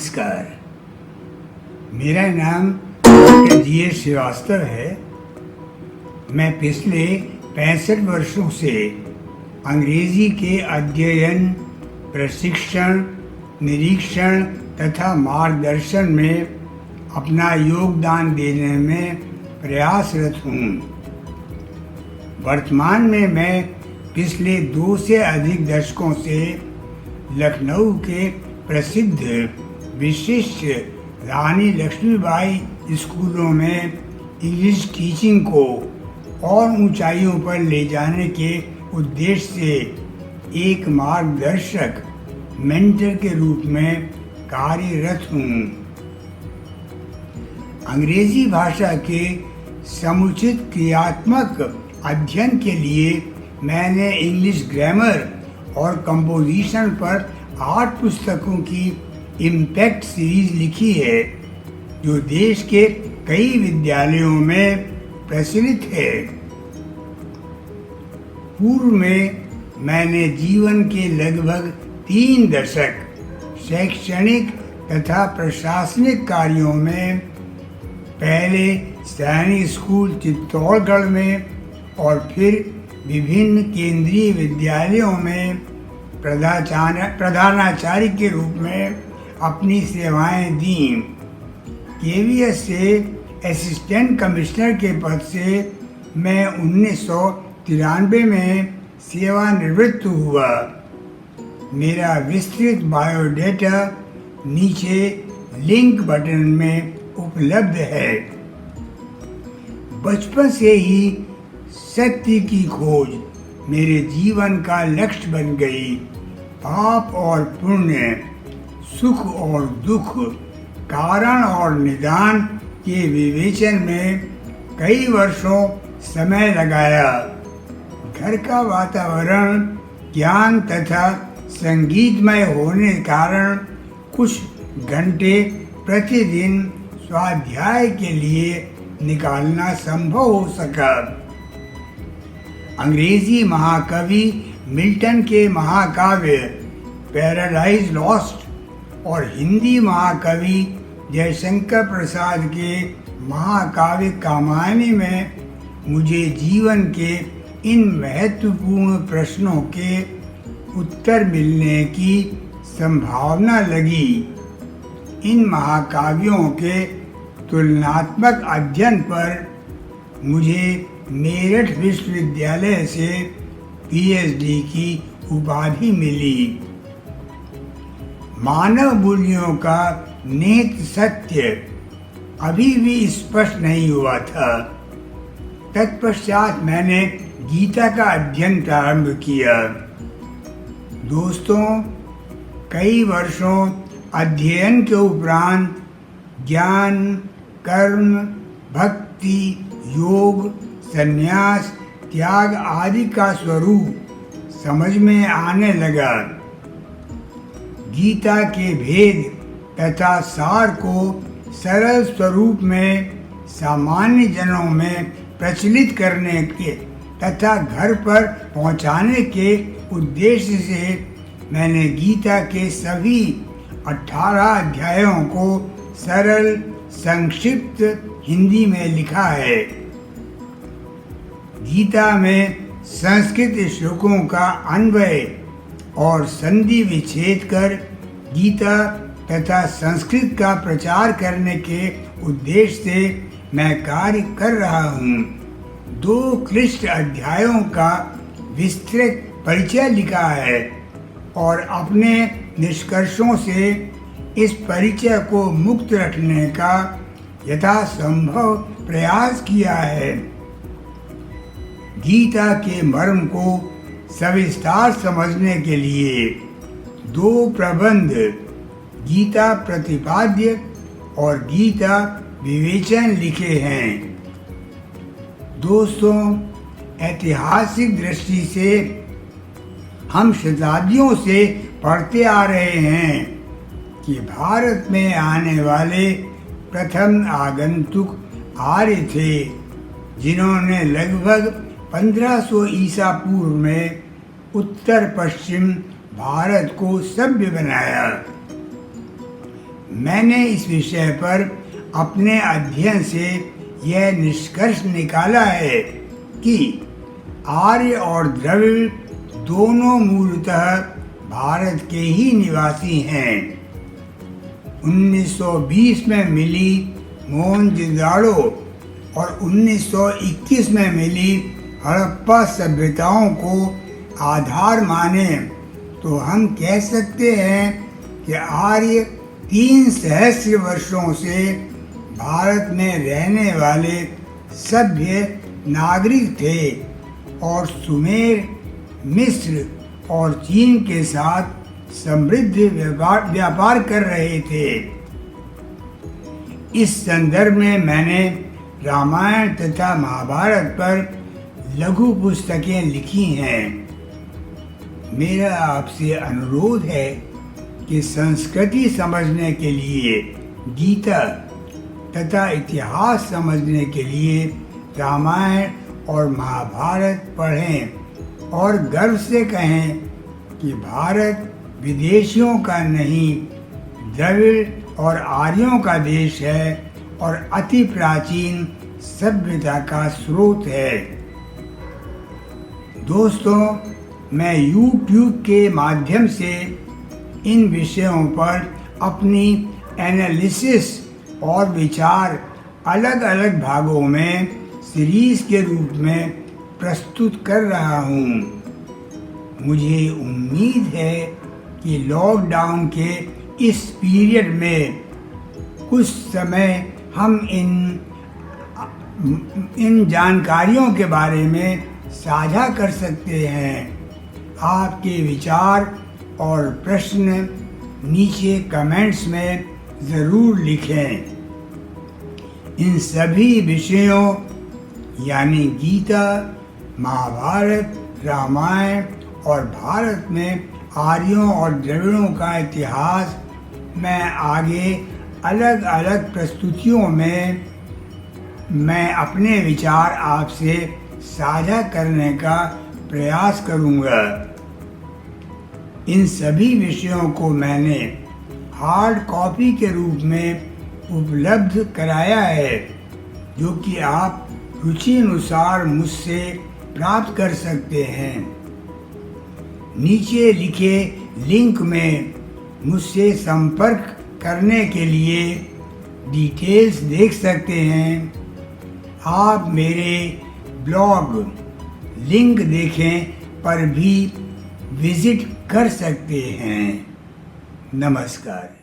नमस्कार। मेरा नाम डॉक्टर जी.एस. श्रीवास्तव है। मैं पिछले 65 वर्षों से अंग्रेजी के अध्ययन, प्रशिक्षण, निरीक्षण तथा मार्गदर्शन में अपना योगदान देने में प्रयासरत हूँ। वर्तमान में मैं पिछले 2 से अधिक दशकों से लखनऊ के प्रसिद्ध विशिष्ट रानी लक्ष्मीबाई स्कूलों में इंग्लिश टीचिंग को और ऊंचाइयों पर ले जाने के उद्देश्य से एक मार्गदर्शक मेंटर के रूप में कार्यरत हूँ। अंग्रेजी भाषा के समुचित क्रियात्मक अध्ययन के लिए मैंने इंग्लिश ग्रामर और कंपोजिशन पर 8 पुस्तकों की इम्पैक्ट सीरीज लिखी है, जो देश के कई विद्यालयों में प्रचलित है। पूर्व में मैंने जीवन के लगभग 3 दशक शैक्षणिक तथा प्रशासनिक कार्यों में पहले सैनिक स्कूल चित्तौड़गढ़ में और फिर विभिन्न केंद्रीय विद्यालयों में प्रधानाचार्य के रूप में अपनी सेवाएं दीं। KVS से असिस्टेंट कमिश्नर के पद से मैं 1993 में सेवानिवृत्त हुआ। मेरा विस्तृत बायोडेटा नीचे लिंक बटन में उपलब्ध है। बचपन से ही सत्य की खोज मेरे जीवन का लक्ष्य बन गई। पाप और पुण्य, सुख और दुख, कारण और निदान के विवेचन में कई वर्षों समय लगाया। घर का वातावरण ज्ञान तथा संगीतमय होने के कारण कुछ घंटे प्रतिदिन स्वाध्याय के लिए निकालना संभव हो सका। अंग्रेजी महाकवि मिल्टन के महाकाव्य पैराडाइज लॉस्ट और हिंदी महाकवि जयशंकर प्रसाद के महाकाव्य कामायनी में मुझे जीवन के इन महत्वपूर्ण प्रश्नों के उत्तर मिलने की संभावना लगी। इन महाकाव्यों के तुलनात्मक अध्ययन पर मुझे मेरठ विश्वविद्यालय से PhD की उपाधि मिली। मानव मूल्यों का निहित सत्य अभी भी स्पष्ट नहीं हुआ था। तत्पश्चात मैंने गीता का अध्ययन प्रारंभ किया। दोस्तों, कई वर्षों अध्ययन के उपरांत ज्ञान, कर्म, भक्ति, योग, संन्यास, त्याग आदि का स्वरूप समझ में आने लगा। गीता के भेद तथा सार को सरल स्वरूप में सामान्य जनों में प्रचलित करने के तथा घर पर पहुंचाने के उद्देश्य से मैंने गीता के सभी 18 अध्यायों को सरल संक्षिप्त हिंदी में लिखा है। गीता में संस्कृत श्लोकों का अन्वय और संधि विच्छेद कर गीता तथा संस्कृत का प्रचार करने के उद्देश्य से मैं कार्य कर रहा हूँ। 2 क्लिष्ट अध्यायों का विस्तृत परिचय लिखा है और अपने निष्कर्षों से इस परिचय को मुक्त रखने का यथासंभव प्रयास किया है। गीता के मर्म को सविस्तार समझने के लिए 2 प्रबंध, गीता प्रतिपाद्य और गीता विवेचन लिखे हैं। दोस्तों, ऐतिहासिक दृष्टि से हम शताब्दियों से पढ़ते आ रहे हैं कि भारत में आने वाले प्रथम आगंतुक आर्य थे, जिन्होंने लगभग 1500 ईसा पूर्व में उत्तर पश्चिम भारत को सभ्य बनाया। मैंने इस विषय पर अपने अध्ययन से यह निष्कर्ष निकाला है कि आर्य और द्रविड़ दोनों मूलतः भारत के ही निवासी हैं। 1920 में मिली मोहनजोदाड़ो और 1921 में मिली हड़प्पा सभ्यताओं को आधार माने तो हम कह सकते हैं कि आर्य 3 सहस्र वर्षों से भारत में रहने वाले सभ्य नागरिक थे और सुमेर, मिस्र और चीन के साथ समृद्ध व्यापार कर रहे थे। इस संदर्भ में मैंने रामायण तथा महाभारत पर लघु पुस्तकें लिखी हैं। मेरा आपसे अनुरोध है कि संस्कृति समझने के लिए गीता तथा इतिहास समझने के लिए रामायण और महाभारत पढ़ें और गर्व से कहें कि भारत विदेशियों का नहीं, द्रविड़ और आर्यों का देश है और अति प्राचीन सभ्यता का स्रोत है। दोस्तों, मैं YouTube के माध्यम से इन विषयों पर अपनी एनालिसिस और विचार अलग अलग भागों में सीरीज के रूप में प्रस्तुत कर रहा हूँ। मुझे उम्मीद है कि लॉकडाउन के इस पीरियड में कुछ समय हम इन जानकारियों के बारे में साझा कर सकते हैं। आपके विचार और प्रश्न नीचे कमेंट्स में ज़रूर लिखें। इन सभी विषयों यानी गीता, महाभारत, रामायण और भारत में आर्यों और द्रविड़ों का इतिहास मैं आगे अलग अलग प्रस्तुतियों में मैं अपने विचार आपसे साझा करने का प्रयास करूंगा। इन सभी विषयों को मैंने हार्ड कॉपी के रूप में उपलब्ध कराया है, जो कि आप रुचि अनुसार मुझसे प्राप्त कर सकते हैं। नीचे लिखे लिंक में मुझसे संपर्क करने के लिए डिटेल्स देख सकते हैं। आप मेरे ब्लॉग लिंक देखें पर भी विजिट कर सकते हैं। नमस्कार।